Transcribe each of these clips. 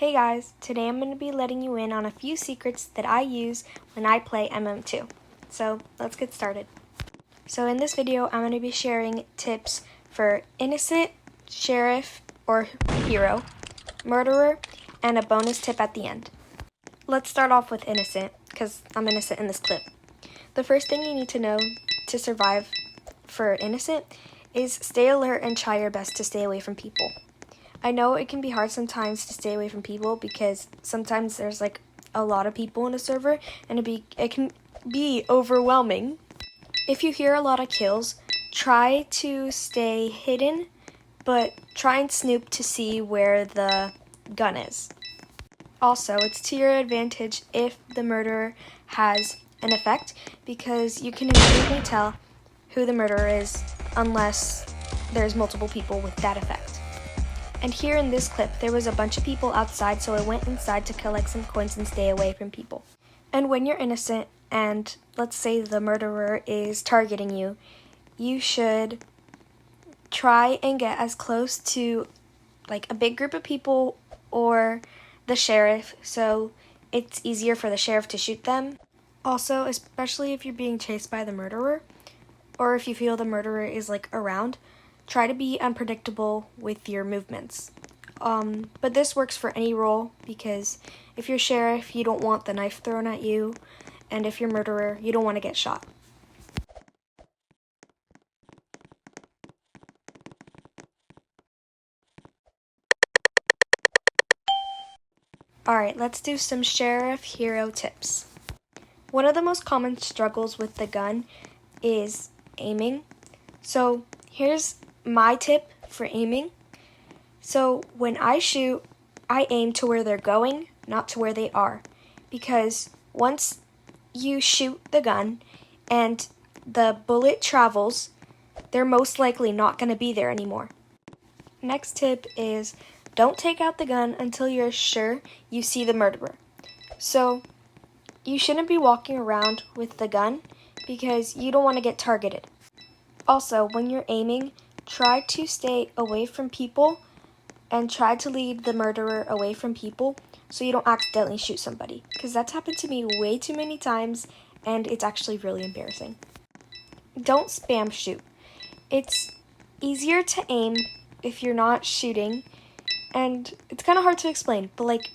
Hey guys, today I'm going to be letting you in on a few secrets that I use when I play MM2. So let's get started. So in this video, I'm going to be sharing tips for innocent, sheriff or hero, murderer, and a bonus tip at the end. Let's start off with innocent, because I'm innocent in this clip. The first thing you need to know to survive for innocent is stay alert and try your best to stay away from people. I know it can be hard sometimes to stay away from people because sometimes there's like a lot of people in a server and it can be overwhelming. If you hear a lot of kills, try to stay hidden, but try and snoop to see where the gun is. Also, it's to your advantage if the murderer has an effect because you can immediately tell who the murderer is unless there's multiple people with that effect. And here in this clip, there was a bunch of people outside, so I went inside to collect some coins and stay away from people. And when you're innocent, and let's say the murderer is targeting you, you should try and get as close to like a big group of people or the sheriff, so it's easier for the sheriff to shoot them. Also, especially if you're being chased by the murderer, or if you feel the murderer is like around, try to be unpredictable with your movements. But this works for any role because if you're sheriff, you don't want the knife thrown at you, and if you're murderer, you don't want to get shot. Alright, let's do some sheriff hero tips. One of the most common struggles with the gun is aiming. So here's my tip for aiming. So when I shoot, I aim to where they're going, not to where they are. Because once you shoot the gun and the bullet travels, they're most likely not going to be there anymore. Next tip is don't take out the gun until you're sure you see the murderer. So you shouldn't be walking around with the gun because you don't want to get targeted. Also, when you're aiming, try to stay away from people and try to lead the murderer away from people so you don't accidentally shoot somebody. Because that's happened to me way too many times and it's actually really embarrassing. Don't spam shoot. It's easier to aim if you're not shooting, and it's kind of hard to explain, but like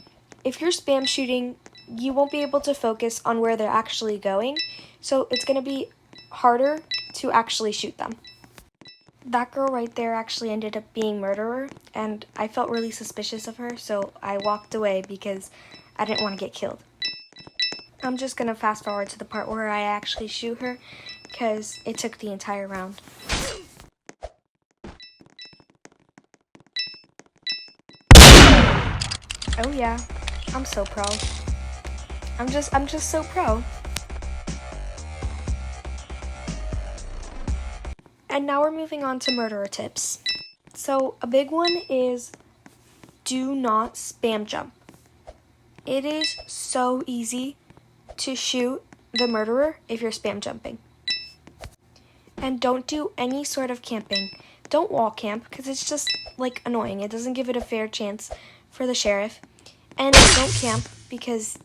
if you're spam shooting, you won't be able to focus on where they're actually going, so it's going to be harder to actually shoot them. That girl right there actually ended up being murderer, and I felt really suspicious of her, so I walked away because I didn't want to get killed. I'm just going to fast forward to the part where I actually shoot her, because it took the entire round. Oh yeah, I'm so pro. I'm just so pro. And now we're moving on to murderer tips. So a big one is do not spam jump. It is so easy to shoot the murderer if you're spam jumping. And don't do any sort of camping. Don't wall camp because it's just like annoying. It doesn't give it a fair chance for the sheriff. And don't camp because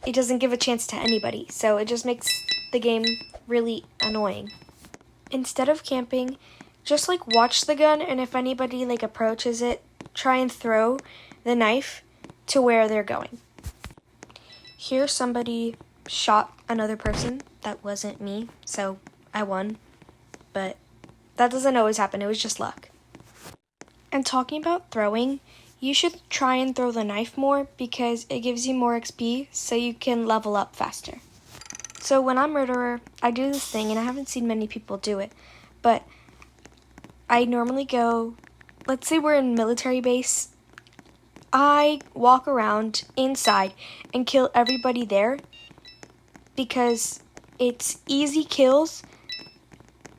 it doesn't give a chance to anybody. So it just makes the game really annoying. Instead of camping, just like watch the gun, and if anybody like approaches it, try and throw the knife to where they're going. Here somebody shot another person. That wasn't me, so I won. But that doesn't always happen, it was just luck. And talking about throwing, you should try and throw the knife more because it gives you more XP so you can level up faster. So when I'm murderer, I do this thing, and I haven't seen many people do it, but I normally go, let's say we're in military base, I walk around inside and kill everybody there because it's easy kills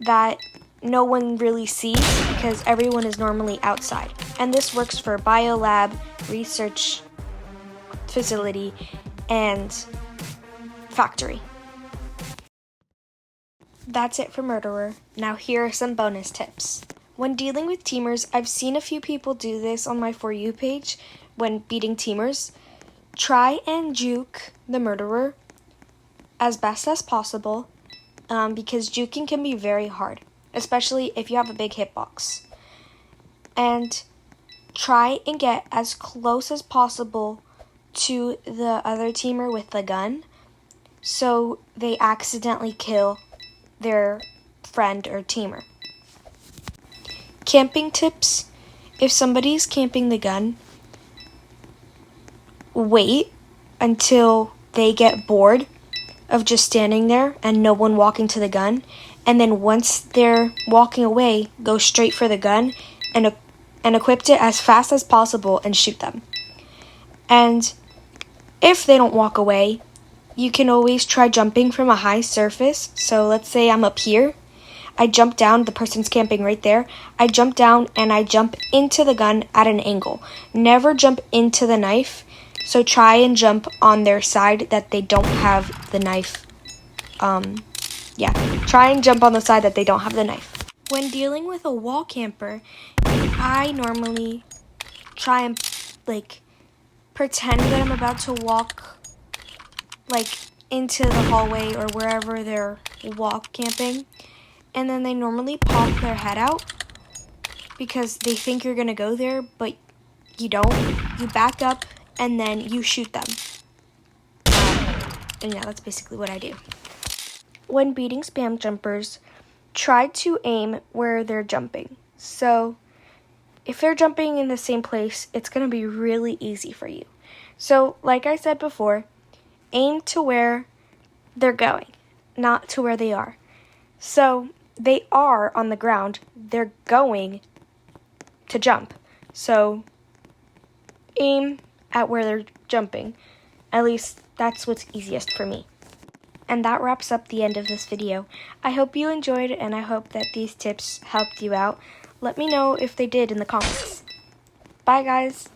that no one really sees because everyone is normally outside. And this works for biolab, research facility, and factory. That's it for murderer. Now here are some bonus tips. When dealing with teamers, I've seen a few people do this on my For You page when beating teamers, try and juke the murderer as best as possible, because juking can be very hard, especially if you have a big hitbox. And try and get as close as possible to the other teamer with the gun so they accidentally kill their friend or teamer. Camping tips: if somebody's camping the gun, wait until they get bored of just standing there and no one walking to the gun, and then once they're walking away, go straight for the gun and equip it as fast as possible and shoot them. And if they don't walk away, you can always try jumping from a high surface. So let's say I'm up here, I jump down, the person's camping right there, I jump down and I jump into the gun at an angle. Never jump into the knife, so try and jump on their side that they don't have the knife. Try and jump on the side that they don't have the knife. When dealing with a wall camper, I normally try and pretend that I'm about to walk into the hallway or wherever they're wall camping, and then they normally pop their head out because they think you're gonna go there, but you don't. You back up and then you shoot them. And yeah, that's basically what I do. When beating spam jumpers, try to aim where they're jumping. So if they're jumping in the same place, it's going to be really easy for you. So like I said before, aim to where they're going, not to where they are. So they are on the ground, they're going to jump. So aim at where they're jumping. At least that's what's easiest for me. And that wraps up the end of this video. I hope you enjoyed, and I hope that these tips helped you out. Let me know if they did in the comments. Bye, guys.